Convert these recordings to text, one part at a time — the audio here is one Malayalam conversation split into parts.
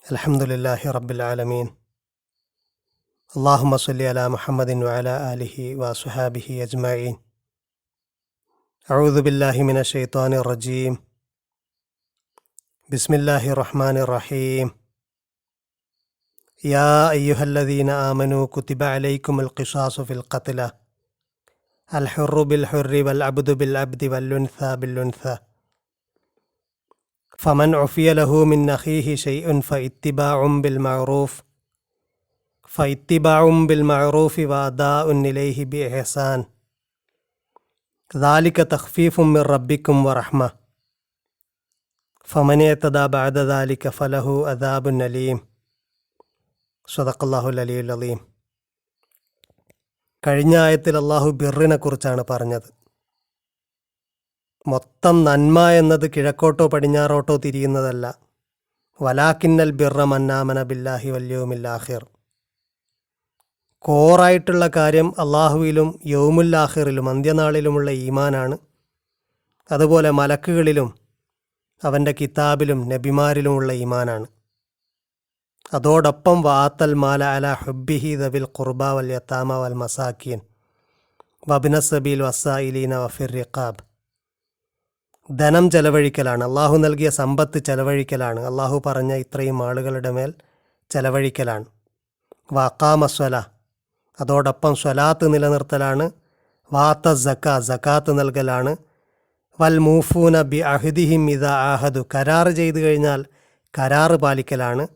അൽഹംദുലില്ലാഹി റബ്ബിൽ ആലമീൻ. അല്ലാഹുമ്മ സ്വല്ലി അലാ മുഹമ്മദിൻ വഅലാ ആലിഹി വസ്വഹാബിഹി അജ്മഈൻ. അഊദു ബില്ലാഹി മിനശ് ശൈത്വാനിർ റജീം. ബിസ്മില്ലാഹിർ റഹ്മാനിർ റഹീം. യാ അയ്യുഹല്ലദീന ആമനൂ കുതിബ അലൈക്കുമുൽ ഖിസാസു ഫിൽ ഖത്ല അൽ ഹുർറു ബിൽ ഹുർരി വൽ അബ്ദു ബിൽ അബ്ദി വൽ ഉൻസാ ബിൽ ഉൻസാ ഫമൻ ഉഫിയ ലഹു മിൻ അഖീഹി ശൈഉൻ ഫഇത്തിബാഉൻ ബിൽ മഅറൂഫി വഅദാഉൻ ഇലൈഹി ബിഇഹ്സാൻ ദാലിക തഖ്ഫീഫും മിർ റബ്ബിക്കും വറഹ്മ ഫമൻ ഇഅ്തദാ ബഅദ ദാലിക ഫലഹു അദാബുൻ അലീം. സ്വദഖല്ലാഹുൽ അലിയ്യുൽ അലീം. കഴിഞ്ഞ ആയത്തിൽ അള്ളാഹു ബിറിനെ കുറിച്ചാണ് പറഞ്ഞത്. മൊത്തം നന്മ എന്നത് കിഴക്കോട്ടോ പടിഞ്ഞാറോട്ടോ തിരിയുന്നതല്ല. വലാക്കിന്നൽ ബിർറ മന്നാമന ബില്ലാഹി വല്യൗമിൽ ആഖിർ. കോറായിട്ടുള്ള കാര്യം അള്ളാഹുവിലും യൗമുൽ ആഖിറിലും അന്ത്യനാളിലുമുള്ള ഈമാനാണ്. അതുപോലെ മലക്കുകളിലും അവൻ്റെ കിതാബിലും നബിമാരിലുമുള്ള ഈമാനാണ്. അതോടൊപ്പം വാത്തൽ മാല അല ഹുബ്ബിഹി ദബിൽ ഖുർബ വൽ യതാമ വൽ മസാക്കീൻ വബ്നസ് സബീൽ വസ്സായിലീന വഫിർ റിഖാബ്. ധനം ചെലവഴിക്കലാണ്, അള്ളാഹു നൽകിയ സമ്പത്ത് ചെലവഴിക്കലാണ്, അള്ളാഹു പറഞ്ഞ ഇത്രയും ആളുകളുടെ മേൽ ചെലവഴിക്കലാണ്. വഖാമസ്വല, അതോടൊപ്പം സ്വലാത്ത് നിലനിർത്തലാണ്. വാത്ത സക്കാത്ത് നൽകലാണ്. വൽ മൂഫൂന ബി അഹ്ദിഹിം ഇദാ ആഹദു, കരാറ് ചെയ്തു കഴിഞ്ഞാൽ കരാറ് പാലിക്കലാണ്.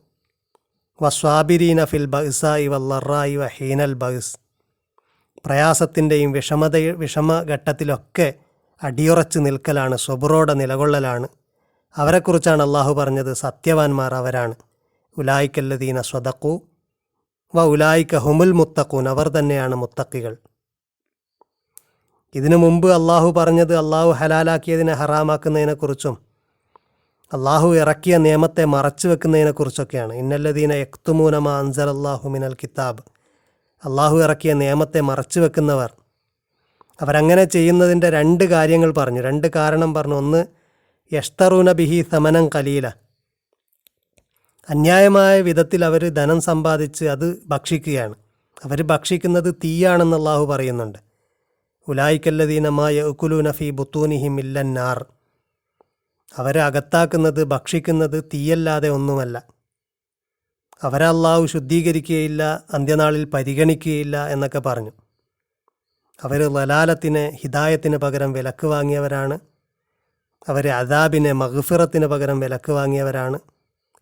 വസ്വാബിരീന ഫിൽ ബഅ്സാഇ വല്ലറായി വഹീനൽ ബഅ്സ്, പ്രയാസത്തിൻ്റെയും വിഷമഘട്ടത്തിലൊക്കെ അടിയുറച്ച് നിൽക്കലാണ്, സ്വബറോടെ നിലകൊള്ളലാണ്. അവരെക്കുറിച്ചാണ് അള്ളാഹു പറഞ്ഞത് സത്യവാന്മാർ അവരാണ്. ഉലായിക്കല്ലദീന സ്വദഖു വ ഉലായിക്ക ഹുമുൽ മുത്തഖൂൻ, അവർ തന്നെയാണ് മുത്തഖികൾ. ഇതിനു മുമ്പ് അള്ളാഹു പറഞ്ഞത് അള്ളാഹു ഹലാലാക്കിയതിനെ ഹറാമാക്കുന്നതിനെക്കുറിച്ചും അള്ളാഹു ഇറക്കിയ നിയമത്തെ മറച്ചു വെക്കുന്നതിനെക്കുറിച്ചൊക്കെയാണ്. ഇന്നല്ലദീന യക്തുമൂന മാ അൻസലല്ലാഹു മിനൽ കിതാബ്, അള്ളാഹു ഇറക്കിയ നിയമത്തെ മറച്ചു വെക്കുന്നവർ, അവരങ്ങനെ ചെയ്യുന്നതിൻ്റെ രണ്ട് കാര്യങ്ങൾ പറഞ്ഞു, രണ്ട് കാരണം പറഞ്ഞു. ഒന്ന്, യഷ്തറൂന ബിഹി സമനം കലീല, അന്യായമായ വിധത്തിൽ അവർ ധനം സമ്പാദിച്ച് അത് ഭക്ഷിക്കുകയാണ്. അവർ ഭക്ഷിക്കുന്നത് തീയാണെന്ന് അള്ളാഹു പറയുന്നുണ്ട്. ഉലായിക്കല്ലദീന മാ യഅ്കുലൂന ഫീ ബുത്തൂനിഹിം ഇല്ലന്നാർ, അവരെ അകത്താക്കുന്നത് ഭക്ഷിക്കുന്നത് തീയല്ലാതെ ഒന്നുമല്ല. അവരെ അള്ളാഹു ശുദ്ധീകരിക്കുകയില്ല, അന്ത്യനാളിൽ പരിഗണിക്കുകയില്ല എന്നൊക്കെ പറഞ്ഞു. അവർ ലലാലത്തിന് ഹിദായത്തിന് പകരം വിലക്ക് വാങ്ങിയവരാണ്. അവർ അദാബിനെ മഗ്ഫിറത്തിന് പകരം വിലക്ക് വാങ്ങിയവരാണ്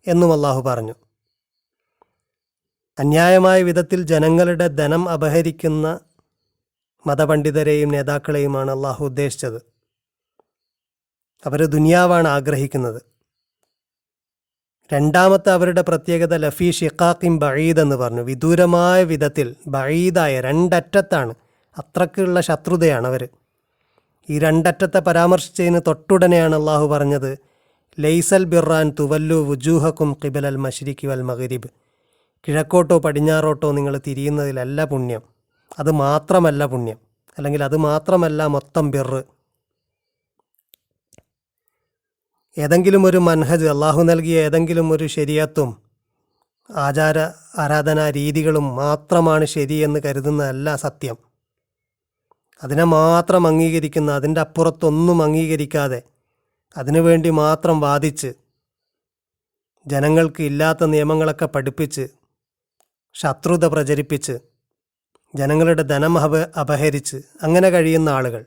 എന്നും അള്ളാഹു പറഞ്ഞു. അന്യായമായ വിധത്തിൽ ജനങ്ങളുടെ ധനം അപഹരിക്കുന്ന മതപണ്ഡിതരെയും നേതാക്കളെയുമാണ് അള്ളാഹു ഉദ്ദേശിച്ചത്. അവർ ദുനിയാവാണ് ആഗ്രഹിക്കുന്നത്. രണ്ടാമത്തെ അവരുടെ പ്രത്യേകത ലഫീ ഷിഖാഖിൻ ബഈദ് എന്ന് പറഞ്ഞു. വിദൂരമായ വിധത്തിൽ, ബഈദായ, രണ്ടറ്റത്താണ്, അത്രക്കുള്ള ശത്രുതയാണ് അവർ. ഈ രണ്ടറ്റത്തെ പരാമർശിച്ചതിന് തൊട്ടുടനെയാണ് അള്ളാഹു പറഞ്ഞത് ലൈസൽ ബിറാൻ തുവല്ലു വുജൂഹക്കും ഖിബലൽ മശ്രിഖി വൽ മഗ്രിബ്, കിഴക്കോട്ടോ പടിഞ്ഞാറോട്ടോ നിങ്ങൾ തിരിയുന്നതിലല്ല പുണ്യം, അത് മാത്രമല്ല പുണ്യം, അല്ലെങ്കിൽ അത് മാത്രമല്ല മൊത്തം ബിറ്. ഏതെങ്കിലും ഒരു മൻഹജ്, അള്ളാഹു നൽകിയ ഏതെങ്കിലും ഒരു ശരീഅത്തും ആചാര ആരാധനാ രീതികളും മാത്രമാണ് ശരിയെന്ന് കരുതുന്നതല്ല സത്യം. അതിനെ മാത്രം അംഗീകരിക്കുന്ന, അതിൻ്റെ അപ്പുറത്തൊന്നും അംഗീകരിക്കാതെ അതിനുവേണ്ടി മാത്രം വാദിച്ച് ജനങ്ങൾക്ക് ഇല്ലാത്ത നിയമങ്ങളൊക്കെ പഠിപ്പിച്ച് ശത്രുത പ്രചരിപ്പിച്ച് ജനങ്ങളുടെ ധനം അപഹരിച്ച് അങ്ങനെ കഴിയുന്ന ആളുകൾ,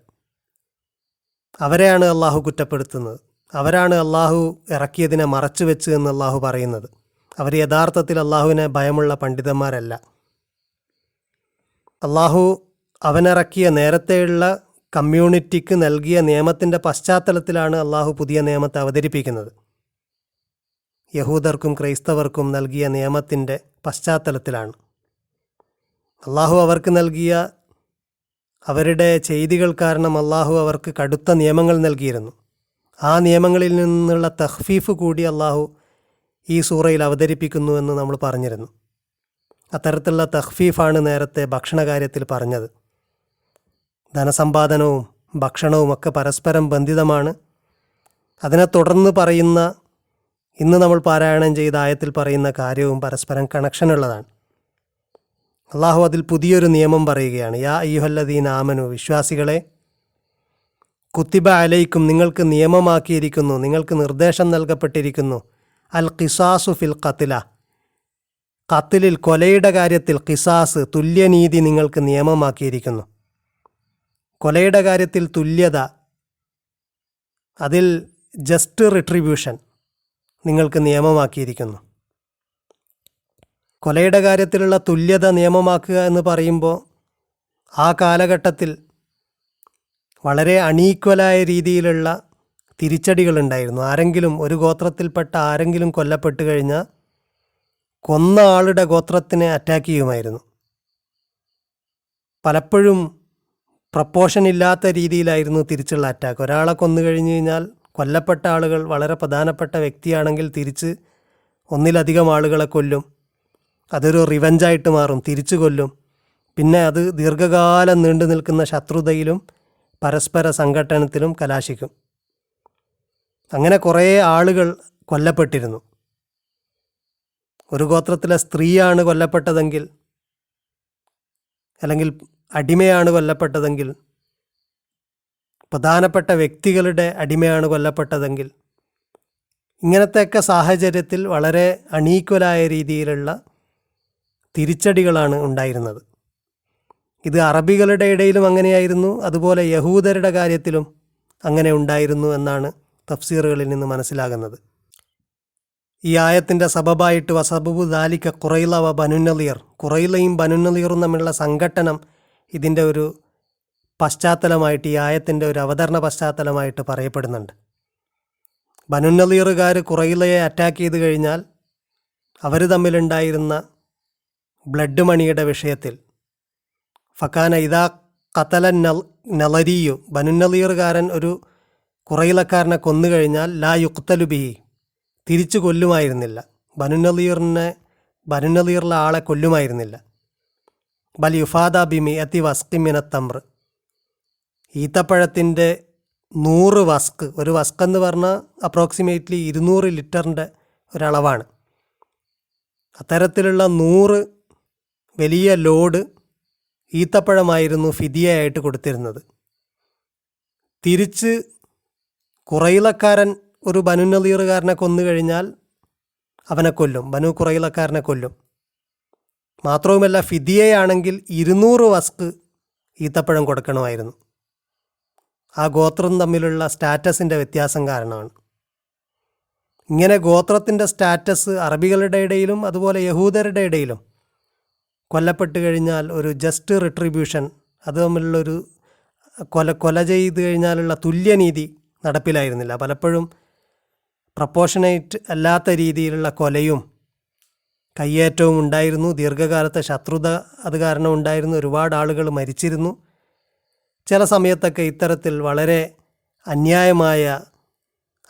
അവരെയാണ് അള്ളാഹു കുറ്റപ്പെടുത്തുന്നത്. അവരാണ് അള്ളാഹു ഇറക്കിയതിനെ മറച്ചു വെച്ച് എന്ന് അള്ളാഹു പറയുന്നത്. അവർ യഥാർത്ഥത്തിൽ അള്ളാഹുവിനെ ഭയമുള്ള പണ്ഡിതന്മാരല്ല. അള്ളാഹു അവനിറക്കിയ നേരത്തെയുള്ള കമ്മ്യൂണിറ്റിക്ക് നൽകിയ നിയമത്തിൻ്റെ പശ്ചാത്തലത്തിലാണ് അള്ളാഹു പുതിയ നിയമത്തെ അവതരിപ്പിക്കുന്നത്. യഹൂദർക്കും ക്രൈസ്തവർക്കും നൽകിയ നിയമത്തിൻ്റെ പശ്ചാത്തലത്തിലാണ്. അള്ളാഹു അവർക്ക് നൽകിയ അവരുടെ ചെയ്തികൾ കാരണം അള്ളാഹു അവർക്ക് കടുത്ത നിയമങ്ങൾ നൽകിയിരുന്നു. ആ നിയമങ്ങളിൽ നിന്നുള്ള തഖ്ഫീഫ് കൂടി അള്ളാഹു ഈ സൂറയിൽ അവതരിപ്പിക്കുന്നു എന്ന് നമ്മൾ പറഞ്ഞിരുന്നു. അത്തരത്തിലുള്ള തഖ്ഫീഫാണ് നേരത്തെ ഭക്ഷണകാര്യത്തിൽ പറഞ്ഞത്. ധനസമ്പാദനവും ഭക്ഷണവും ഒക്കെ പരസ്പരം ബന്ധിതമാണ്. അതിനെ തുടർന്ന് പറയുന്ന ഇന്ന് നമ്മൾ പാരായണം ചെയ്ത ആയത്തിൽ പറയുന്ന കാര്യവും പരസ്പരം കണക്ഷനുള്ളതാണ്. അള്ളാഹു അതിൽ പുതിയൊരു നിയമം പറയുകയാണ്. യാ അയ്യുഹല്ലദീന ആമനു, വിശ്വാസികളെ, കുത്തിബ അലൈക്കും, നിങ്ങൾക്ക് നിയമമാക്കിയിരിക്കുന്നു, നിങ്ങൾക്ക് നിർദ്ദേശം നൽകപ്പെട്ടിരിക്കുന്നു, അൽ ഖിസാസു ഫിൽ ഖത്ല, ഖത്ലിൽ, കൊലയുടെ കാര്യത്തിൽ ഖിസാസ്, തുല്യനീതി നിങ്ങൾക്ക് നിയമമാക്കിയിരിക്കുന്നു. കൊലയുടെ കാര്യത്തിൽ തുല്യത, അതിൽ ജസ്റ്റ് റിട്രിബ്യൂഷൻ നിങ്ങൾക്ക് നിയമമാക്കിയിരിക്കുന്നു. കൊലയുടെ കാര്യത്തിലുള്ള തുല്യത നിയമമാക്കുക എന്ന് പറയുമ്പോൾ ആ കാലഘട്ടത്തിൽ വളരെ അണീക്വലായ രീതിയിലുള്ള തിരിച്ചടികളുണ്ടായിരുന്നു. ആരെങ്കിലും, ഒരു ഗോത്രത്തിൽപ്പെട്ട ആരെങ്കിലും കൊല്ലപ്പെട്ട് കഴിഞ്ഞാൽ കൊന്ന ആളുടെ ഗോത്രത്തിനെ അറ്റാക്ക് ചെയ്യുമായിരുന്നു. പലപ്പോഴും പ്രപ്പോർഷൻ ഇല്ലാത്ത രീതിയിലായിരുന്നു തിരിച്ചുള്ള അറ്റാക്ക്. ഒരാളെ കൊന്നു കഴിഞ്ഞു കഴിഞ്ഞാൽ കൊല്ലപ്പെട്ട ആളുകൾ വളരെ പ്രധാനപ്പെട്ട വ്യക്തിയാണെങ്കിൽ തിരിച്ച് ഒന്നിലധികം ആളുകളെ കൊല്ലും. അതൊരു റിവഞ്ചായിട്ട് മാറും, തിരിച്ചു കൊല്ലും. പിന്നെ അത് ദീർഘകാലം നീണ്ടു നിൽക്കുന്ന ശത്രുതയിലും പരസ്പര സംഘട്ടനത്തിലും കലാശിക്കും. അങ്ങനെ കുറേ ആളുകൾ കൊല്ലപ്പെട്ടിരുന്നു. ഒരു ഗോത്രത്തിലെ സ്ത്രീയാണ് കൊല്ലപ്പെട്ടതെങ്കിൽ, അല്ലെങ്കിൽ അടിമയാണ് കൊല്ലപ്പെട്ടതെങ്കിൽ, പ്രധാനപ്പെട്ട വ്യക്തികളുടെ അടിമയാണ് കൊല്ലപ്പെട്ടതെങ്കിൽ, ഇങ്ങനത്തെയൊക്കെ സാഹചര്യത്തിൽ വളരെ അണീക്വലായ രീതിയിലുള്ള തിരിച്ചടികളാണ് ഉണ്ടായിരുന്നത്. ഇത് അറബികളുടെ ഇടയിലും അങ്ങനെയായിരുന്നു, അതുപോലെ യഹൂദരുടെ കാര്യത്തിലും അങ്ങനെ ഉണ്ടായിരുന്നു എന്നാണ് തഫ്സീറുകളിൽ നിന്ന് മനസ്സിലാകുന്നത്. ഈ ആയത്തിൻ്റെ സബബായിട്ട് വസബബു ദാലിക ഖുറൈള വ ബനുന്നളീർ, ഖുറൈളയും ബനുന്നളീറും തമ്മിലുള്ള സംഘട്ടനം ഇതിൻ്റെ ഒരു പശ്ചാത്തലമായിട്ട്, ഈ ആയത്തിൻ്റെ ഒരു അവതരണ പശ്ചാത്തലമായിട്ട് പറയപ്പെടുന്നുണ്ട്. ബനുന്നളീറുകാർ ഖുറൈളയെ അറ്റാക്ക് ചെയ്ത് കഴിഞ്ഞാൽ അവർ തമ്മിലുണ്ടായിരുന്ന ബ്ലഡ് മണിയുടെ വിഷയത്തിൽ ഫക്കാന ഇദാ ഖതല നളരിയു, ബനുന്നളീറുകാരൻ ഒരു ഖുറൈളക്കാരനെ കൊന്നു കഴിഞ്ഞാൽ ലാ യുഖ്തലു ബിഹി, തിരിച്ചു കൊല്ലുമായിരുന്നില്ല. ബനുന്നളീറിലെ ആളെ കൊല്ലുമായിരുന്നില്ല. ബൽ യുഫാദ ബിമിഅത്തി വസ്ഖി മിനത്ത് തംർ, ഈത്തപ്പഴത്തിൻ്റെ 100 വസ്ക്, ഒരു വസ്ക് എന്ന് പറഞ്ഞാൽ അപ്രോക്സിമേറ്റ്ലി 200 ലിറ്ററിൻ്റെ ഒരളവാണ്. അത്തരത്തിലുള്ള 100 വലിയ ലോഡ് ഈത്തപ്പഴമായിരുന്നു ഫിദിയയായിട്ട് കൊടുത്തിരുന്നത്. തിരിച്ച് ഖുറൈളക്കാരൻ ഒരു ബനുന്നളീറുകാരനെ കൊന്നു കഴിഞ്ഞാൽ അവനെ കൊല്ലും, ബനു ഖുറൈളക്കാരനെ കൊല്ലും. മാത്രവുമല്ല ഫിദിയയാണെങ്കിൽ 200 വസ്ക് ഈത്തപ്പഴം കൊടുക്കണമായിരുന്നു. ആ ഗോത്രം തമ്മിലുള്ള സ്റ്റാറ്റസിൻ്റെ വ്യത്യാസം കാരണമാണ്. ഇങ്ങനെ ഗോത്രത്തിൻ്റെ സ്റ്റാറ്റസ് അറബികളുടെ ഇടയിലും അതുപോലെ യഹൂദരുടെ ഇടയിലും കൊല്ലപ്പെട്ട് കഴിഞ്ഞാൽ ഒരു ജസ്റ്റ് റിട്രിബ്യൂഷൻ, അത് തമ്മിലുള്ളൊരു കൊല ചെയ്ത് കഴിഞ്ഞാലുള്ള തുല്യനീതി നടപ്പിലായിരുന്നില്ല. പലപ്പോഴും പ്രപ്പോർഷനേറ്റ് അല്ലാത്ത രീതിയിലുള്ള കൊലയും കയ്യേറ്റവും ഉണ്ടായിരുന്നു. ദീർഘകാലത്തെ ശത്രുത അത് കാരണം ഉണ്ടായിരുന്നു. ഒരുപാട് ആളുകൾ മരിച്ചിരുന്നു. ചില സമയത്തൊക്കെ ഇത്തരത്തിൽ വളരെ അന്യായമായ,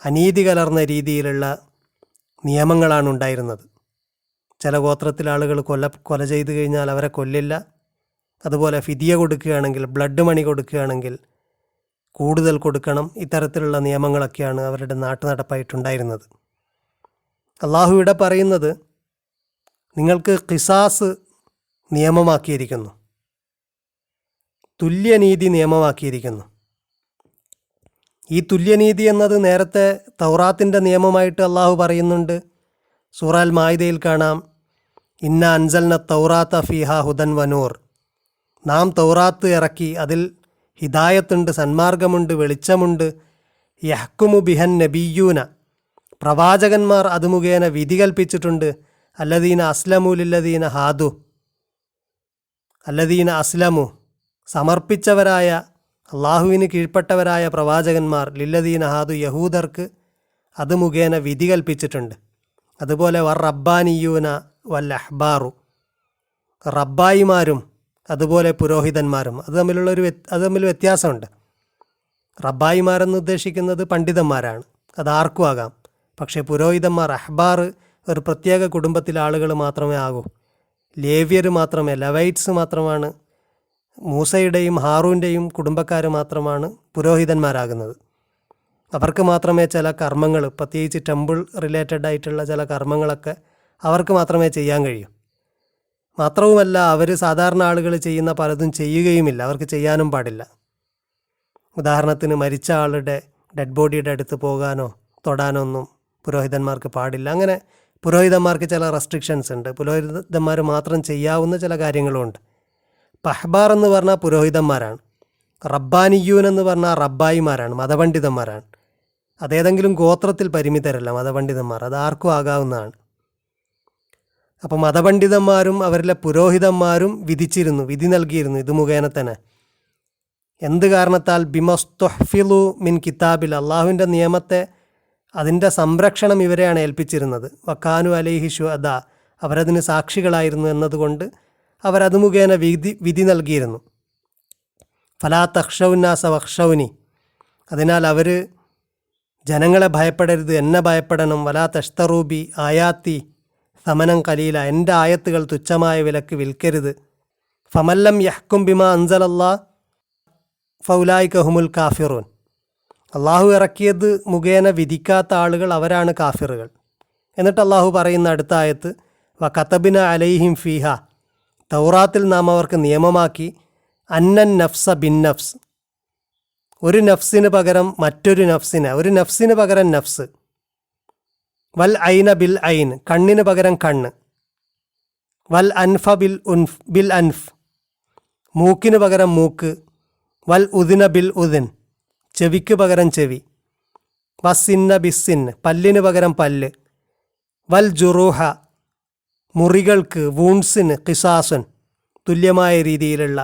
അനീതി കലർന്ന രീതിയിലുള്ള നിയമങ്ങളാണ് ഉണ്ടായിരുന്നത്. ചില ഗോത്രത്തിലെ ആളുകൾ കൊല ചെയ്ത് കഴിഞ്ഞാൽ അവരെ കൊല്ലില്ല. അതുപോലെ ഫിദിയ കൊടുക്കുകയാണെങ്കിൽ, ബ്ലഡ് മണി കൊടുക്കുകയാണെങ്കിൽ കൂടുതൽ കൊടുക്കണം. ഇത്തരത്തിലുള്ള നിയമങ്ങളൊക്കെയാണ് അവരുടെ നാട്ടുനടപ്പായിട്ടുണ്ടായിരുന്നത്. അള്ളാഹു ഇവിടെ പറയുന്നത്, നിങ്ങൾക്ക് ഖിസാസ് നിയമമാക്കിയിരിക്കുന്നു, തുല്യനീതി നിയമമാക്കിയിരിക്കുന്നു. ഈ തുല്യനീതി എന്നത് നേരത്തെ തൗറാത്തിൻ്റെ നിയമമായിട്ട് അള്ളാഹു പറയുന്നുണ്ട്. സൂറ അൽ മാഇദയിൽ കാണാം, ഇന്ന അൻസൽന തൗറാത്ത ഫീഹാ ഹുദൻ വനൂർ, നാം തൗറാത്ത് ഇറക്കി, അതിൽ ഹിദായത്തുണ്ട്, സന്മാർഗമുണ്ട്, വെളിച്ചമുണ്ട്. യഹ്കുമു ബിഹൻ നബിയൂന, പ്രവാചകന്മാർ അത് മുഖേന വിധി കൽപ്പിച്ചിട്ടുണ്ട്. അല്ലദീന അസ്ലമു ലില്ലദീന ഹാദു, അല്ലദീന അസ്ലമു, സമർപ്പിച്ചവരായ, അള്ളാഹുവിന് കീഴ്പ്പെട്ടവരായ പ്രവാചകന്മാർ, ലില്ലദീന ഹാദു, യഹൂദർക്ക് അത് മുഖേന വിധി കൽപ്പിച്ചിട്ടുണ്ട്. അതുപോലെ വർ റബ്ബാനിയൂന വൽ അഹ്ബാറു, റബ്ബായിമാരും അതുപോലെ പുരോഹിതന്മാരും, അത് തമ്മിൽ വ്യത്യാസമുണ്ട്. റബ്ബായിമാരെന്ന് ഉദ്ദേശിക്കുന്നത് പണ്ഡിതന്മാരാണ്, അതാർക്കും ആകാം. പക്ഷേ പുരോഹിതന്മാർ, അഹ്ബാർ, ഒരു പ്രത്യേക കുടുംബത്തിലെ ആളുകൾ മാത്രമേ ആകൂ. ലേവ്യർ മാത്രമേ, ലവൈറ്റ്സ് മാത്രമാണ്, മൂസയുടെയും ഹാറൂൻ്റെയും കുടുംബക്കാർ മാത്രമാണ് പുരോഹിതന്മാരാകുന്നത്. അവർക്ക് മാത്രമേ ചില കർമ്മങ്ങൾ, പ്രത്യേകിച്ച് ടെമ്പിൾ റിലേറ്റഡ് ആയിട്ടുള്ള ചില കർമ്മങ്ങളൊക്കെ അവർക്ക് മാത്രമേ ചെയ്യാൻ കഴിയൂ. മാത്രവുമല്ല, അവർ സാധാരണ ആളുകൾ ചെയ്യുന്ന പലതും ചെയ്യുകയുമില്ല, അവർക്ക് ചെയ്യാനും പാടില്ല. ഉദാഹരണത്തിന് മരിച്ച ആളുടെ ഡെഡ് ബോഡിയുടെ അടുത്ത് പോകാനോ തൊടാനോ ഒന്നും പുരോഹിതന്മാർക്ക് പാടില്ല. അങ്ങനെ പുരോഹിതന്മാർക്ക് ചില റെസ്ട്രിക്ഷൻസ് ഉണ്ട്. പുരോഹിതന്മാർ മാത്രം ചെയ്യാവുന്ന ചില കാര്യങ്ങളുമുണ്ട്. പഹ്ബാർ എന്ന് പറഞ്ഞാൽ പുരോഹിതന്മാരാണ്. റബ്ബാനിയൂൻ എന്ന് പറഞ്ഞാൽ റബ്ബായിമാരാണ്, മതപണ്ഡിതന്മാരാണ്. അതേതെങ്കിലും ഗോത്രത്തിൽ പരിമിതരല്ല മതപണ്ഡിതന്മാർ, അത് ആർക്കും ആകാവുന്നതാണ്. അപ്പോൾ മതപണ്ഡിതന്മാരും അവരിലെ പുരോഹിതന്മാരും വിധി നൽകിയിരുന്നു ഇത് മുഖേന തന്നെ. എന്ത് കാരണത്താൽ? ബിമസ്തുഹ്ഫിലു മിൻ കിതാബിൽ, അള്ളാഹുവിൻ്റെ നിയമത്തെ, അതിൻ്റെ സംരക്ഷണം ഇവരെയാണ് ഏൽപ്പിച്ചിരുന്നത്. വക്കാനു അലൈഹി ശുഹദ, അവരതിന് സാക്ഷികളായിരുന്നു എന്നതുകൊണ്ട് അവരത് മുഖേന വിധി നൽകിയിരുന്നു. ഫലാ തഖ്ഷൗന്നാസ വഖ്ഷൗനി, അതിനാൽ അവർ ജനങ്ങളെ ഭയപ്പെടരുത്, എന്നെ ഭയപ്പെടണം. വലാ തഷ്തറൂബി ആയാത്തി സമനം കലീല, എൻ്റെ ആയത്തുകൾ തുച്ഛമായ വിലക്ക് വിൽക്കരുത്. ഫമല്ലം യഹ്കും ബിമാ അൻസലല്ലാ ഫൗലായിക ഹുമുൽ കാഫിറൂൻ, അള്ളാഹു ഇറക്കിയത് മുഖേന വിധിക്കാത്ത ആളുകൾ അവരാണ് കാഫിറുകൾ. എന്നിട്ട് അള്ളാഹു പറയുന്ന അടുത്ത ആയത്ത്, വ കതബിന അലൈഹിം ഫീഹ, തൗറാത്തിൽ നാം അവർക്ക് നിയമമാക്കി, അന്നൻ നഫ്സ ബിൻ നഫ്സ്, ഒരു നഫ്സിന് പകരം മറ്റൊരു നഫ്സിന്, ഒരു നഫ്സിന് പകരം നഫ്സ്. വൽ ഐന ബിൽ ഐൻ, കണ്ണിന് പകരം കണ്ണ്. വൽ അൻഫ ബിൽ അൻഫ്, മൂക്കിന് പകരം മൂക്ക്. വൽ ഉദിന ബിൽ ഉദിൻ, ചെവിക്ക് പകരം ചെവി. വസ്സിന്ന ബിസ്സിൻ, പല്ലിന് പകരം പല്ല്. വൽ ജുറൂഹ, മുറികൾക്ക്, വൂൺസിന് ഖിസാസുൻ, തുല്യമായ രീതിയിലുള്ള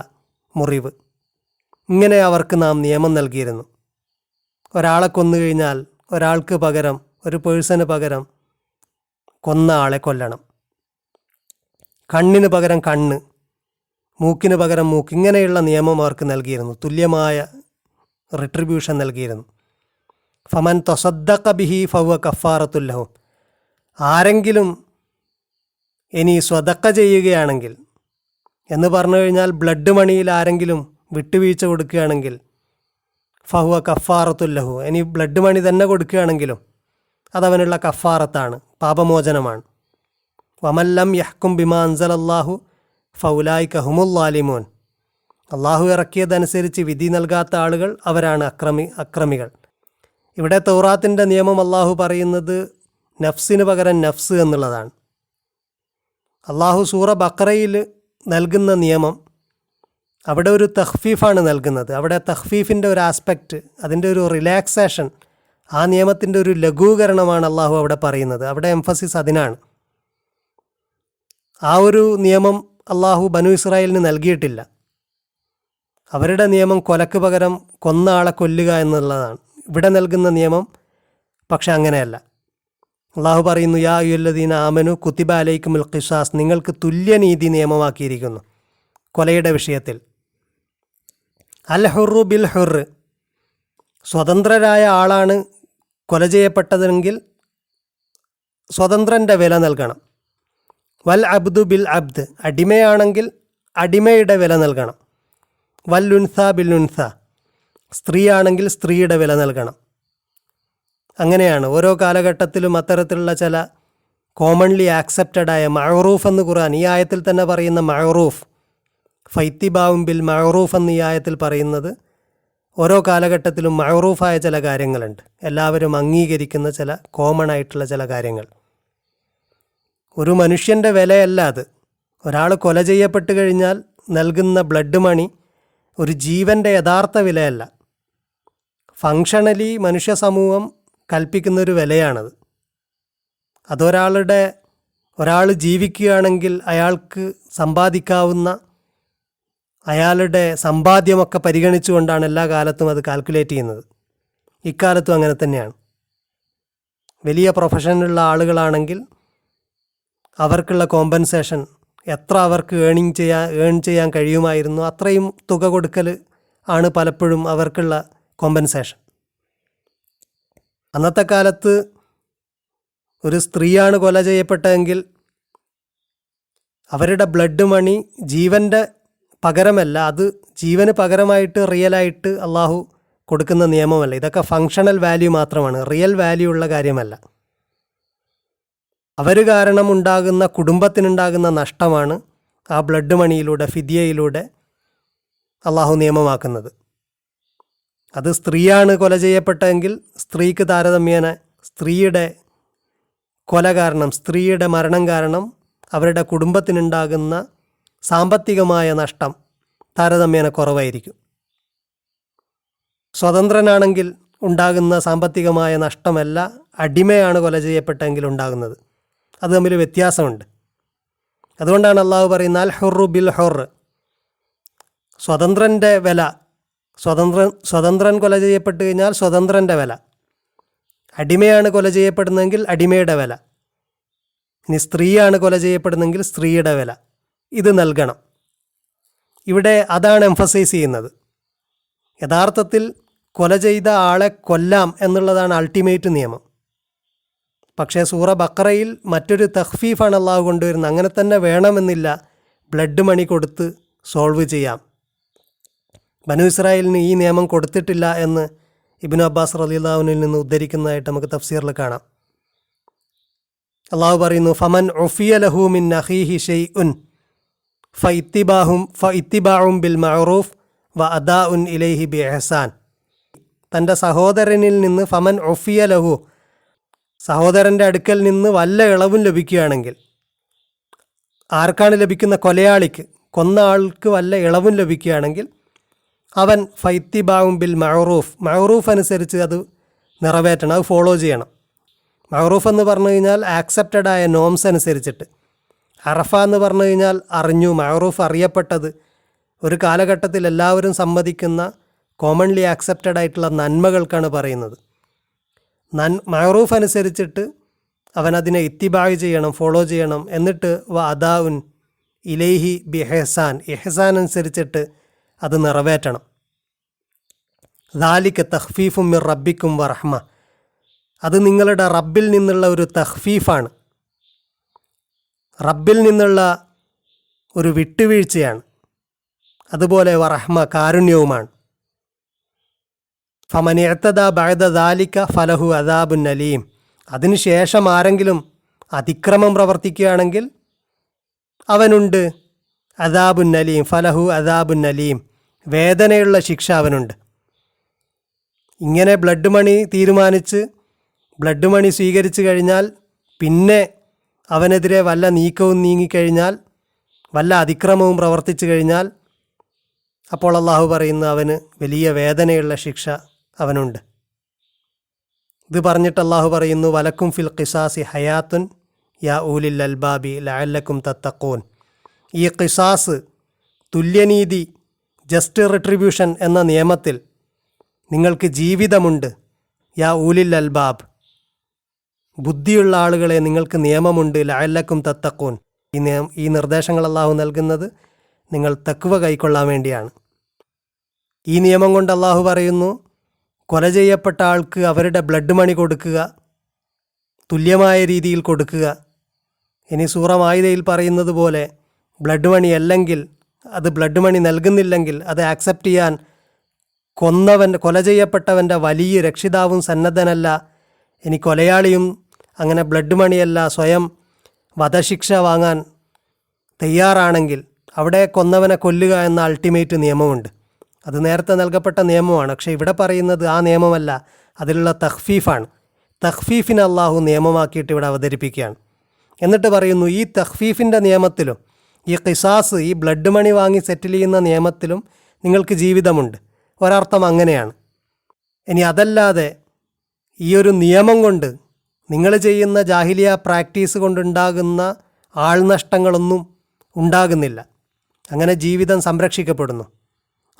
മുറിവ്. ഇങ്ങനെ അവർക്ക് നാം നിയമം നൽകിയിരുന്നു. ഒരാളെ കൊന്നു കഴിഞ്ഞാൽ ഒരാൾക്ക് പകരം, ഒരു പേഴ്സന് പകരം കൊന്ന ആളെ കൊല്ലണം. കണ്ണിന് പകരം കണ്ണ്, മൂക്കിന് പകരം മൂക്ക്, ഇങ്ങനെയുള്ള നിയമം അവർക്ക് നൽകിയിരുന്നു. തുല്യമായ റിട്രിബ്യൂഷൻ നൽകിയിരുന്നു. ഫമൻ തൊസദ്ദഖ ബിഹി ഫഹുവ കഫാറത്തുല്ലഹു, ആരെങ്കിലും ഇനി സ്വതക്ക ചെയ്യുകയാണെങ്കിൽ എന്ന് പറഞ്ഞു കഴിഞ്ഞാൽ ബ്ലഡ് മണിയിൽ ആരെങ്കിലും വിട്ടുവീഴ്ച കൊടുക്കുകയാണെങ്കിൽ ഫഹുവ കഫാറത്തുല്ലഹു, ഇനി ബ്ലഡ് മണി തന്നെ കൊടുക്കുകയാണെങ്കിലും അതവനുള്ള കഫാറത്താണ്, പാപമോചനമാണ്. വമല്ലം യഹ്കും ബിമാ അൻസലല്ലാഹു ഫൗലായിക ഹുമുൽ ളാലിമൂൻ, അള്ളാഹു ഇറക്കിയതനുസരിച്ച് വിധി നൽകാത്ത ആളുകൾ അവരാണ് അക്രമികൾ. ഇവിടെ തൗറാത്തിൻ്റെ നിയമം അള്ളാഹു പറയുന്നത് നഫ്സിന് പകരം നഫ്സ് എന്നുള്ളതാണ്. അള്ളാഹു സൂറ ബഖറയിൽ നൽകുന്ന നിയമം അവിടെ ഒരു തഖ്ഫീഫാണ് നൽകുന്നത്. അവിടെ തഖ്ഫീഫിൻ്റെ ഒരു ആസ്പെക്റ്റ്, അതിൻ്റെ ഒരു റിലാക്സേഷൻ, ആ നിയമത്തിൻ്റെ ഒരു ലഘൂകരണമാണ് അള്ളാഹു അവിടെ പറയുന്നത്. അവിടെ എംഫസിസ് അതിനാണ്. ആ ഒരു നിയമം അള്ളാഹു ബനു ഇസ്രായേലിന് നൽകിയിട്ടില്ല. അവരുടെ നിയമം കൊലക്ക് പകരം കൊന്ന ആളെ കൊല്ലുക എന്നുള്ളതാണ്. ഇവിടെ നൽകുന്ന നിയമം പക്ഷെ അങ്ങനെയല്ല. അള്ളാഹു പറയുന്നു, യാ അയ്യുല്ലദീന ആമനു കുത്തിബ അലൈക്കുമുൽ ഖിസാസ്, നിങ്ങൾക്ക് തുല്യനീതി നിയമമാക്കിയിരിക്കുന്നു കൊലയുടെ വിഷയത്തിൽ. അൽ ഹുറു ബിൽ ഹുർ, സ്വതന്ത്രരായ ആളാണ് കൊല ചെയ്യപ്പെട്ടതെങ്കിൽ സ്വതന്ത്രൻ്റെ വില നൽകണം. വൽ അബ്ദു ബിൽ അബ്ദ്, അടിമയാണെങ്കിൽ അടിമയുടെ വില നൽകണം. വൽ ഉൻസ ബിൽ ഉൻസ, സ്ത്രീയാണെങ്കിൽ സ്ത്രീയുടെ വില നൽകണം. അങ്ങനെയാണ് ഓരോ കാലഘട്ടത്തിലും അത്തരത്തിലുള്ള ചില കോമൺലി ആക്സെപ്റ്റഡായ മഅറൂഫ് എന്ന് ഖുർആൻ ഈ ആയത്തിൽ തന്നെ പറയുന്ന മഅറൂഫ്, ഫൈത്തിബാവും ബിൽ മഅറൂഫ് എന്ന് ഈ ആയത്തിൽ പറയുന്നത്, ഓരോ കാലഘട്ടത്തിലും മഅറൂഫായ ചില കാര്യങ്ങളുണ്ട്, എല്ലാവരും അംഗീകരിക്കുന്ന ചില കോമൺ ആയിട്ടുള്ള ചില കാര്യങ്ങൾ. ഒരു മനുഷ്യൻ്റെ വിലയല്ല അത്. ഒരാൾ കൊല ചെയ്യപ്പെട്ട് കഴിഞ്ഞാൽ നൽകുന്ന ബ്ലഡ് മണി ഒരു ജീവൻ്റെ യഥാർത്ഥ വിലയല്ല. ഫങ്ഷണലി മനുഷ്യ സമൂഹം കൽപ്പിക്കുന്നൊരു വിലയാണത്. ഒരാൾ ജീവിക്കുകയാണെങ്കിൽ അയാൾക്ക് സമ്പാദിക്കാവുന്ന അയാളുടെ സമ്പാദ്യമൊക്കെ പരിഗണിച്ചുകൊണ്ടാണ് എല്ലാ കാലത്തും അത് കാൽക്കുലേറ്റ് ചെയ്യുന്നത്. ഇക്കാലത്തും അങ്ങനെ തന്നെയാണ്. വലിയ പ്രൊഫഷനുള്ള ആളുകളാണെങ്കിൽ അവർക്കുള്ള കോമ്പൻസേഷൻ എത്ര അവർക്ക് ഏൺ ചെയ്യാൻ കഴിയുമായിരുന്നു അത്രയും തുക കൊടുക്കൽ ആണ് പലപ്പോഴും അവർക്കുള്ള കോമ്പൻസേഷൻ. അന്നത്തെ കാലത്ത് ഒരു സ്ത്രീയാണ് കൊല ചെയ്യപ്പെട്ടതെങ്കിൽ അവരുടെ ബ്ലഡ് മണി ജീവൻ്റെ പകരമല്ല, അത് ജീവന് പകരമായിട്ട് റിയലായിട്ട് അള്ളാഹു കൊടുക്കുന്ന നിയമമല്ല. ഇതൊക്കെ ഫങ്ഷണൽ വാല്യൂ മാത്രമാണ്, റിയൽ വാല്യൂ ഉള്ള കാര്യമല്ല. അവർ കാരണം ഉണ്ടാകുന്ന കുടുംബത്തിനുണ്ടാകുന്ന നഷ്ടമാണ് ആ ബ്ലഡ് മണിയിലൂടെ, ഫിദിയയിലൂടെ അള്ളാഹു നിയമമാക്കുന്നത്. അത് സ്ത്രീയാണ് കൊല ചെയ്യപ്പെട്ടതെങ്കിൽ സ്ത്രീക്ക് താരതമ്യേന സ്ത്രീയുടെ കൊല കാരണം, സ്ത്രീയുടെ മരണം കാരണം അവരുടെ കുടുംബത്തിനുണ്ടാകുന്ന സാമ്പത്തികമായ നഷ്ടം താരതമ്യേന കുറവായിരിക്കും. സ്വതന്ത്രനാണെങ്കിൽ ഉണ്ടാകുന്ന സാമ്പത്തികമായ നഷ്ടമല്ല അടിമയാണ് കൊല ചെയ്യപ്പെട്ടെങ്കിൽ ഉണ്ടാകുന്നത്. അത് തമ്മിൽ വ്യത്യാസമുണ്ട്. അതുകൊണ്ടാണ് അള്ളാഹു പറയുന്നത് അൽ ഹുറു ബിൽ ഹുർ, സ്വതന്ത്രൻ്റെ വില. സ്വതന്ത്രൻ കൊല ചെയ്യപ്പെട്ട് കഴിഞ്ഞാൽ സ്വതന്ത്രൻ്റെ വില, അടിമയാണ് കൊല ചെയ്യപ്പെടുന്നതെങ്കിൽ അടിമയുടെ വില, ഇനി സ്ത്രീയാണ് കൊല ചെയ്യപ്പെടുന്നതെങ്കിൽ സ്ത്രീയുടെ വില, ഇത് നൽകണം. ഇവിടെ അതാണ് എംഫസൈസ് ചെയ്യുന്നത്. യഥാർത്ഥത്തിൽ കൊല ചെയ്ത ആളെ കൊല്ലാം എന്നുള്ളതാണ് അൾട്ടിമേറ്റ് നിയമം. പക്ഷേ സൂറ ബഖറയിൽ മറ്റൊരു തഖ്ഫീഫാണ് അള്ളാഹു കൊണ്ടുവരുന്നത്. അങ്ങനെ തന്നെ വേണമെന്നില്ല, ബ്ലഡ് മണി കൊടുത്ത് സോൾവ് ചെയ്യാം. ബനു ഇസ്രായേലിന് ഈ നിയമം കൊടുത്തിട്ടില്ല എന്ന് ഇബ്നു അബ്ബാസ് റളിയല്ലാഹുവിൽ നിന്ന് ഉദ്ധരിക്കുന്നതായിട്ട് നമുക്ക് തഫ്സീറിൽ കാണാം. അള്ളാഹു പറയുന്നു ഫമൻ ഉഫിയ ലഹു മിൻ അഖീഹി ഷൈഉൻ ഫഇത്തിബാഉം ബിൽ മഅറൂഫ് വ അദാഉൻ ഇലൈഹി ബി ഇഹ്സാൻ. തൻ്റെ സഹോദരനിൽ നിന്ന് ഫമൻ ഉഫിയ ലഹു, സഹോദരൻ്റെ അടുക്കൽ നിന്ന് വല്ല ഇളവും ലഭിക്കുകയാണെങ്കിൽ, ആർക്കാണ് ലഭിക്കുന്ന? കൊലയാളിക്ക്, കൊന്ന ആൾക്ക് വല്ല ഇളവും ലഭിക്കുകയാണെങ്കിൽ അവൻ ഫൈത്തിബാവും ബിൽ മഅറൂഫ്, മഅറൂഫ് അനുസരിച്ച് അത് നിറവേറ്റണം, അത് ഫോളോ ചെയ്യണം. മഅറൂഫ് എന്ന് പറഞ്ഞു കഴിഞ്ഞാൽ ആക്സെപ്റ്റഡായ നോംസ് അനുസരിച്ചിട്ട്. അറഫ എന്ന് പറഞ്ഞു കഴിഞ്ഞാൽ അറിഞ്ഞു, മഅറൂഫ് അറിയപ്പെട്ടത്, ഒരു കാലഘട്ടത്തിൽ എല്ലാവരും സമ്മതിക്കുന്ന കോമൺലി ആക്സെപ്റ്റഡ് ആയിട്ടുള്ള നന്മകൾക്കാണ് പറയുന്നത്. മഅറൂഫ് അനുസരിച്ചിട്ട് അവൻ അതിനെ ഇത്തിബായ് ചെയ്യണം, ഫോളോ ചെയ്യണം. എന്നിട്ട് വ അദാഉൻ ഇലൈഹി ബി ഇഹ്സാൻ, ഇഹ്സാൻ അനുസരിച്ചിട്ട് അത് നിറവേറ്റണം. ദാലിക തഖ്ഫീഫും മിർ റബ്ബിക്കും വറഹ്മ, അത് നിങ്ങളുടെ റബ്ബിൽ നിന്നുള്ള ഒരു തഖ്ഫീഫാണ്, റബ്ബിൽ നിന്നുള്ള ഒരു വിട്ടുവീഴ്ചയാണ്. അതുപോലെ വറഹ്മ, കാരുണ്യവുമാണ്. ഫമൻ ഇഅ്തദാ ബഅദ ദാലിക ഫലഹു അദാബുൻ അലീം, അതിനുശേഷം ആരെങ്കിലും അതിക്രമം പ്രവർത്തിക്കുകയാണെങ്കിൽ അവനുണ്ട് അദാബുൻ അലീം, ഫലഹു അദാബുൻ അലീം, വേദനയുള്ള ശിക്ഷ അവനുണ്ട്. ഇങ്ങനെ ബ്ലഡ് മണി തീരുമാനിച്ച് ബ്ലഡ് മണി സ്വീകരിച്ചു കഴിഞ്ഞാൽ പിന്നെ അവനെതിരെ വല്ല നീക്കവും നീങ്ങിക്കഴിഞ്ഞാൽ, വല്ല അതിക്രമവും പ്രവർത്തിച്ചു കഴിഞ്ഞാൽ, അപ്പോൾ അള്ളാഹു പറയുന്നു അവന് വലിയ വേദനയുള്ള ശിക്ഷ അവനുണ്ട്. ഇത് പറഞ്ഞിട്ട് അള്ളാഹു പറയുന്നു വലക്കും ഫിൽ ഖിസാസി ഹയാത്തുൻ യാ ഊലിൽ അൽബാബി ലഅല്ലക്കും തത്തഖൂൻ. ഈ ഖിസാസ്, തുല്യനീതി, ജസ്റ്റ് റിട്രിബ്യൂഷൻ എന്ന നിയമത്തിൽ നിങ്ങൾക്ക് ജീവിതമുണ്ട്. യാ ഊലിൽ അൽബാബ്, ബുദ്ധിയുള്ള ആളുകളെ നിങ്ങൾക്ക് നിയമമുണ്ട്. ലഅല്ലക്കും തത്തഖൂൻ, ഈ നിർദ്ദേശങ്ങൾ അള്ളാഹു നൽകുന്നത് നിങ്ങൾ തഖ്വ കൈക്കൊള്ളാൻ വേണ്ടിയാണ്. ഈ നിയമം കൊണ്ട് അള്ളാഹു പറയുന്നു കൊല ചെയ്യപ്പെട്ട ആൾക്ക് അവരുടെ ബ്ലഡ് മണി കൊടുക്കുക, തുല്യമായ രീതിയിൽ കൊടുക്കുക. ഇനി സൂറ മാഇദയിൽ പറയുന്നത് പോലെ ബ്ലഡ് മണി അല്ലെങ്കിൽ, അത് ബ്ലഡ് മണി നൽകുന്നില്ലെങ്കിൽ അത് ആക്സെപ്റ്റ് ചെയ്യാൻ കൊല ചെയ്യപ്പെട്ടവൻ്റെ വലിയ രക്ഷിതാവും സന്നദ്ധനല്ല. ഇനി കൊലയാളിയും അങ്ങനെ ബ്ലഡ് മണിയല്ല, സ്വയം വധശിക്ഷ വാങ്ങാൻ തയ്യാറാണെങ്കിൽ അവിടെ കൊന്നവനെ കൊല്ലുക എന്ന അൾട്ടിമേറ്റ് നിയമമുണ്ട്. അത് നേരത്തെ നൽകപ്പെട്ട നിയമമാണ്. പക്ഷേ ഇവിടെ പറയുന്നത് ആ നിയമമല്ല, അതിലുള്ള തഖ്ഫീഫാണ്. തഖ്ഫീഫിനെ അള്ളാഹു നിയമമാക്കിയിട്ട് ഇവിടെ അവതരിപ്പിക്കുകയാണ്. എന്നിട്ട് പറയുന്നു ഈ തഖ്ഫീഫിൻ്റെ നിയമത്തിലും, ഈ ഖിസാസ്, ഈ ബ്ലഡ് മണി വാങ്ങി സെറ്റിൽ ചെയ്യുന്ന നിയമത്തിലും നിങ്ങൾക്ക് ജീവിതമുണ്ട്. ഒരർത്ഥം അങ്ങനെയാണ്. ഇനി അതല്ലാതെ ഈ ഒരു നിയമം കൊണ്ട് നിങ്ങൾ ചെയ്യുന്ന ജാഹിലിയ പ്രാക്ടീസ് കൊണ്ടുണ്ടാകുന്ന ആൾനഷ്ടങ്ങളൊന്നും ഉണ്ടാകുന്നില്ല. അങ്ങനെ ജീവിതം സംരക്ഷിക്കപ്പെടുന്നു,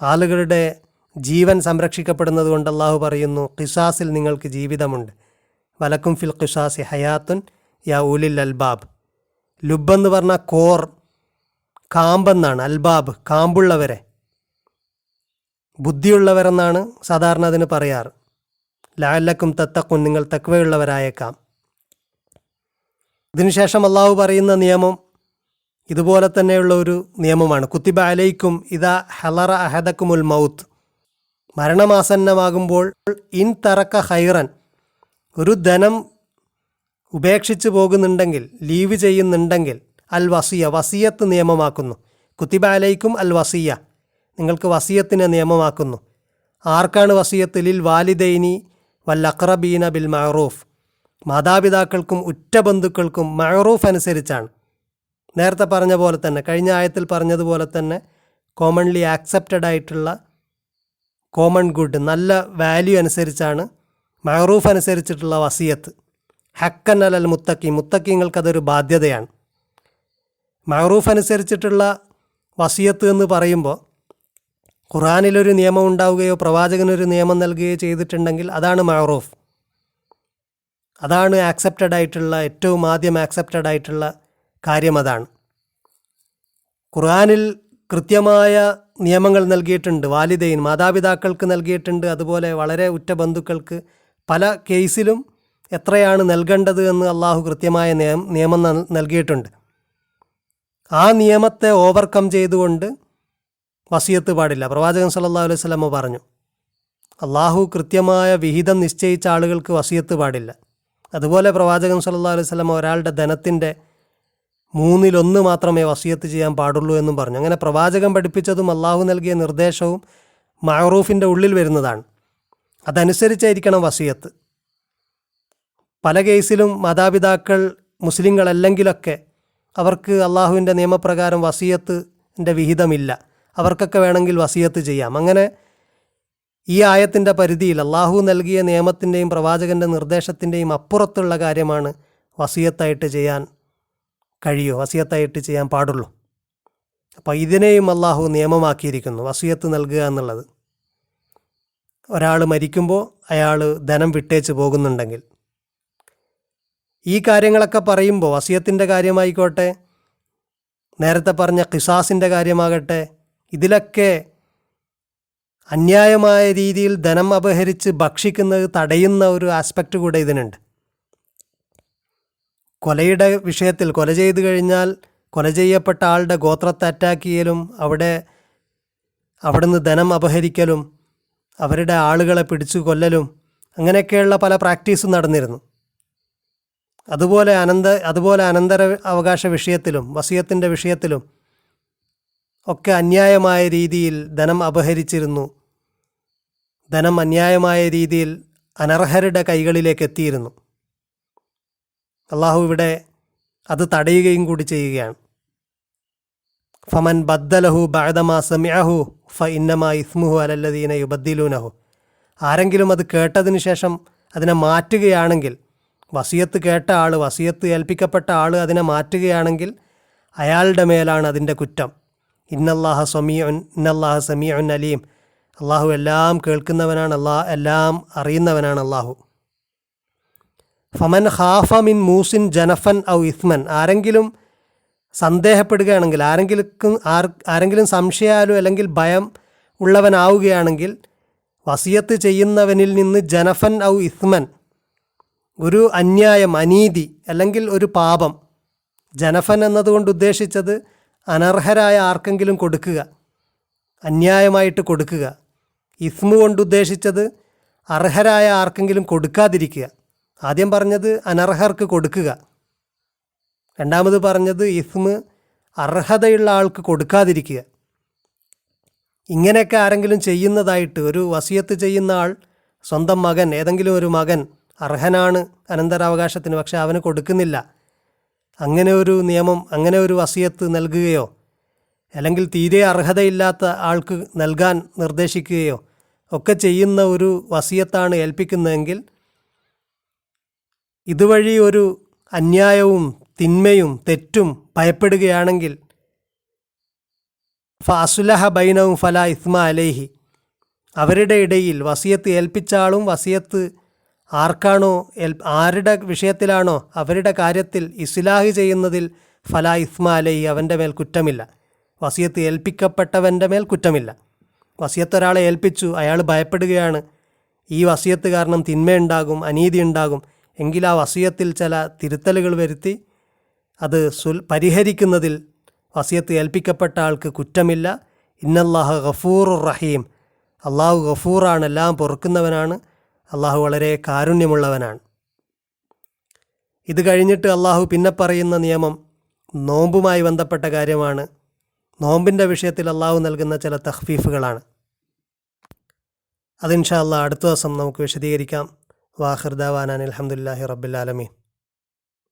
ആളുകളുടെ ജീവൻ സംരക്ഷിക്കപ്പെടുന്നത് കൊണ്ട് അള്ളാഹു പറയുന്നു ഖിസാസിൽ നിങ്ങൾക്ക് ജീവിതമുണ്ട്. വലക്കും ഫിൽ ഖിസാസി ഹയാത്തുൻ യാ ഊലിൽ അൽബാബ്. ലുബെന്ന് പറഞ്ഞാൽ കോർ, കാമ്പെന്നാണ്. അൽബാബ്, കാമ്പുള്ളവരെ, ബുദ്ധിയുള്ളവരെന്നാണ് സാധാരണ അതിന് പറയാറ്. ലഅല്ലക്കും തത്തഖൂൻ, നിങ്ങൾ തഖ്വയുള്ളവരായേക്കാം. ഇതിനുശേഷം അള്ളാഹു പറയുന്ന നിയമം ഇതുപോലെ തന്നെയുള്ള ഒരു നിയമമാണ്. കുത്തിബ അലൈക്കും ഇദാ ഹലറ അഹദക്കുമുൽ മൗത്ത്. മരണമാസന്നമാകുമ്പോൾ ഇൻ തറക്ക ഹൈറൻ, ഒരു ധനം ഉപേക്ഷിച്ച് പോകുന്നുണ്ടെങ്കിൽ, ലീവ് ചെയ്യുന്നുണ്ടെങ്കിൽ, അൽ വസിയ, വസിയത്ത് നിയമമാക്കുന്നു. കുത്തിബ അലൈക്കും അൽ വസിയ, നിങ്ങൾക്ക് വസിയത്തിനെ നിയമമാക്കുന്നു. ആർക്കാണ് വസിയത്ത്? ലിൽ വാലിദൈനി വൽ അഖ്റബീന ബിൽ മഅറൂഫ്, മാതാപിതാക്കൾക്കും ഉറ്റ ബന്ധുക്കൾക്കും മഅറൂഫ് അനുസരിച്ചാണ്. നേരത്തെ പറഞ്ഞ പോലെ തന്നെ, കഴിഞ്ഞ ആയത്തിൽ പറഞ്ഞതുപോലെ തന്നെ കോമൺലി ആക്സെപ്റ്റഡ് ആയിട്ടുള്ള കോമൺ ഗുഡ്, നല്ല വാല്യൂ അനുസരിച്ചാണ്, മഅറൂഫ് അനുസരിച്ചിട്ടുള്ള വസിയത്ത്. ഹക്കൻ അലൽ മുത്തക്കി, മുത്തക്കിങ്ങൾക്കതൊരു ബാധ്യതയാണ്. മഅറൂഫ് അനുസരിച്ചിട്ടുള്ള വസിയത്ത് എന്ന് പറയുമ്പോൾ ഖുർആനിലൊരു നിയമം ഉണ്ടാവുകയോ പ്രവാചകനൊരു നിയമം നൽകുകയോ ചെയ്തിട്ടുണ്ടെങ്കിൽ അതാണ് മഅറൂഫ്, അതാണ് ആക്സെപ്റ്റഡ് ആയിട്ടുള്ള, ഏറ്റവും ആദ്യം ആക്സെപ്റ്റഡ് ആയിട്ടുള്ള കാര്യം അതാണ്. ഖുർആനിൽ കൃത്യമായ നിയമങ്ങൾ നൽകിയിട്ടുണ്ട്. വാലിദൈൻ, മാതാപിതാക്കൾക്ക് നൽകിയിട്ടുണ്ട്. അതുപോലെ വളരെ ഉറ്റ ബന്ധുക്കൾക്ക് പല കേസിലും എത്രയാണ് നൽകേണ്ടത് എന്ന് അള്ളാഹു കൃത്യമായ നിയമം നൽകിയിട്ടുണ്ട്. ആ നിയമത്തെ ഓവർകം ചെയ്തുകൊണ്ട് വസിയത്ത് പാടില്ല. പ്രവാചകൻ സല്ലല്ലാഹു അലൈഹി വസല്ലം പറഞ്ഞു, അള്ളാഹു കൃത്യമായ വിഹിതം നിശ്ചയിച്ച ആളുകൾക്ക് വസിയത്ത് പാടില്ല. അതുപോലെ പ്രവാചകൻ സല്ലല്ലാഹു അലൈഹി വസല്ലം ഒരാളുടെ ധനത്തിൻ്റെ 1/3 മാത്രമേ വസിയത്ത് ചെയ്യാൻ പാടുള്ളൂ എന്നും പറഞ്ഞു. അങ്ങനെ പ്രവാചകൻ പഠിപ്പിച്ചതും അള്ളാഹു നൽകിയ നിർദ്ദേശവും മഅറൂഫിൻ്റെ ഉള്ളിൽ വരുന്നതാണ്. അതനുസരിച്ചായിരിക്കണം വസിയത്ത്. പല കേസിലും മാതാപിതാക്കൾ മുസ്ലിങ്ങളല്ലെങ്കിലൊക്കെ അവർക്ക് അള്ളാഹുവിൻ്റെ നിയമപ്രകാരം വസിയത്തിൻ്റെ വിഹിതമില്ല. അവർക്കൊക്കെ വേണമെങ്കിൽ വസിയത്ത് ചെയ്യാം. അങ്ങനെ ഈ ആയത്തിൻ്റെ പരിധിയിൽ അള്ളാഹു നൽകിയ നിയമത്തിൻ്റെയും പ്രവാചകൻ്റെ നിർദ്ദേശത്തിൻ്റെയും അപ്പുറത്തുള്ള കാര്യമാണ് വസിയത്തായിട്ട് ചെയ്യാൻ കഴിയൂ, വസിയത്തായിട്ട് ചെയ്യാൻ പാടുള്ളൂ. അപ്പോൾ ഇതിനെയും അള്ളാഹു നിയമമാക്കിയിരിക്കുന്നു, വസിയത്ത് നൽകുക എന്നുള്ളത്. ഒരാൾ മരിക്കുമ്പോൾ അയാൾ ധനം വിട്ടേച്ച് പോകുന്നുണ്ടെങ്കിൽ, ഈ കാര്യങ്ങളൊക്കെ പറയുമ്പോൾ വസിയത്തിൻ്റെ കാര്യമായിക്കോട്ടെ, നേരത്തെ പറഞ്ഞ ഖിസാസിൻ്റെ കാര്യമാകട്ടെ, ഇതിലൊക്കെ അന്യായമായ രീതിയിൽ ധനം അപഹരിച്ച് ഭക്ഷിക്കുന്നത് തടയുന്ന ഒരു ആസ്പെക്റ്റ് കൂടെ ഇതിനുണ്ട്. കൊലയുടെ വിഷയത്തിൽ കൊല ചെയ്തു കഴിഞ്ഞാൽ കൊല ചെയ്യപ്പെട്ട ആളുടെ ഗോത്രത്തെ അറ്റാക്ക് ചെയ്യലും അവിടുന്ന് ധനം അപഹരിക്കലും അവരുടെ ആളുകളെ പിടിച്ചു കൊല്ലലും അങ്ങനെയൊക്കെയുള്ള പല പ്രാക്ടീസും നടന്നിരുന്നു. അതുപോലെ അനന്തര അവകാശ വിഷയത്തിലും വസിയത്തിൻ്റെ വിഷയത്തിലും ഒക്കെ അന്യായമായ രീതിയിൽ ധനം അപഹരിച്ചിരുന്നു. ധനം അന്യായമായ രീതിയിൽ അനർഹരുടെ കൈകളിലേക്ക് എത്തിയിരുന്നു. അള്ളാഹു ഇവിടെ അത് തടയുകയും കൂടി ചെയ്യുകയാണ്. ഫമൻ ബദ്ദലഹു ബഅദമാ സമിഅഹു ഫഇന്നമാ ഇസ്മുഹു അലല്ലദീന യുബദ്ദിലൂനഹു, ആരെങ്കിലും അത് കേട്ടതിന് ശേഷം അതിനെ മാറ്റുകയാണെങ്കിൽ, വസിയത്ത് കേട്ട ആൾ, വസിയത്ത് ഏൽപ്പിക്കപ്പെട്ട ആൾ അതിനെ മാറ്റുകയാണെങ്കിൽ അയാളുടെ മേലാണ് അതിൻ്റെ കുറ്റം. ഇന്നല്ലാഹ സമീഉൻ അലീം, അള്ളാഹു എല്ലാം കേൾക്കുന്നവനാണ്, എല്ലാം അറിയുന്നവനാണ് അള്ളാഹു. ഫമൻ ഖാഫ മിൻ മൂസിൻ ജനഫൻ ഔ ഇസ്മൻ, ആരെങ്കിലും സന്ദേഹപ്പെടുകയാണെങ്കിൽ, ആരെങ്കിലും സംശയാലോ അല്ലെങ്കിൽ ഭയം ഉള്ളവനാവുകയാണെങ്കിൽ, വസിയത്ത് ചെയ്യുന്നവനിൽ നിന്ന് ജനഫൻ ഔ ഇസ്മൻ, ഒരു അന്യായം, അനീതി അല്ലെങ്കിൽ ഒരു പാപം. ജനഫൻ എന്നതുകൊണ്ട് ഉദ്ദേശിച്ചത് അനർഹരായ ആർക്കെങ്കിലും കൊടുക്കുക, അന്യായമായിട്ട് കൊടുക്കുക. ഇസ്മു കൊണ്ട് ഉദ്ദേശിച്ചത് അർഹരായ ആർക്കെങ്കിലും കൊടുക്കാതിരിക്കുക. ആദ്യം പറഞ്ഞത് അനർഹർക്ക് കൊടുക്കുക, രണ്ടാമത് പറഞ്ഞത് ഇസ്മ് അർഹതയുള്ള ആൾക്ക് കൊടുക്കാതിരിക്കുക. ഇങ്ങനെയൊക്കെ ആരെങ്കിലും ചെയ്യുന്നതായിട്ട്, ഒരു വസിയത്ത് ചെയ്യുന്ന ആൾ, സ്വന്തം മകൻ, ഏതെങ്കിലും ഒരു മകൻ അർഹനാണ് അനന്തരാവകാശത്തിന്, പക്ഷെ അവന് കൊടുക്കുന്നില്ല, അങ്ങനെ ഒരു നിയമം, അങ്ങനെ ഒരു വസിയത്ത് നൽകുകയോ അല്ലെങ്കിൽ തീരെ അർഹതയില്ലാത്ത ആൾക്ക് നൽകാൻ നിർദ്ദേശിക്കുകയോ ഒക്കെ ചെയ്യുന്ന ഒരു വസിയത്താണ് ഏൽപ്പിക്കുന്നതെങ്കിൽ, ഇതുവഴി ഒരു അന്യായവും തിന്മയും തെറ്റും ഭയപ്പെടുകയാണെങ്കിൽ, ഫഅസ്ലഹ ബൈനഹും ഫലാ ഇസ്മ അലൈഹി, അവരുടെ ഇടയിൽ വസിയത്ത് ഏൽപ്പിച്ച ആളും വസിയത്ത് ആർക്കാണോ ആരുടെ വിഷയത്തിലാണോ അവരുടെ കാര്യത്തിൽ ഇസ്ലാഹ് ചെയ്യുന്നതിൽ ഫലാ ഇസ്മ അലൈഹി, അവൻ്റെ മേൽ കുറ്റമില്ല. വസിയത്ത് ഏൽപ്പിക്കപ്പെട്ടവൻ്റെ മേൽ കുറ്റമില്ല. വസിയത്ത് ഒരാളെ ഏൽപ്പിച്ചു, അയാൾ ഭയപ്പെടുകയാണ് ഈ വസിയത്ത് കാരണം തിന്മയുണ്ടാകും, അനീതി ഉണ്ടാകും, എങ്കിൽ ആ വസിയത്തിൽ ചില തിരുത്തലുകൾ വരുത്തി അത് പരിഹരിക്കുന്നതിൽ വസിയത്ത് ഏൽപ്പിക്കപ്പെട്ട ആൾക്ക് കുറ്റമില്ല. ഇന്നല്ലാഹ ഗഫൂറുർ റഹീം, അള്ളാഹു ഗഫൂറാണ്, എല്ലാം പൊറുക്കുന്നവനാണ്, അള്ളാഹു വളരെ കാരുണ്യമുള്ളവനാണ്. ഇത് കഴിഞ്ഞിട്ട് അള്ളാഹു പിന്നെ പറയുന്ന നിയമം നോമ്പുമായി ബന്ധപ്പെട്ട കാര്യമാണ്. നോമ്പിൻ്റെ വിഷയത്തിൽ അള്ളാഹു നൽകുന്ന ചില തഖ്ഫീഫുകളാണ്. അത് ഇൻഷാ അള്ളാഹ് അടുത്ത ദിവസം നമുക്ക് വിശദീകരിക്കാം. വാഖിർ ദഅവാനാ അൽഹംദുലില്ലാഹി റബ്ബിൽ ആലമീൻ.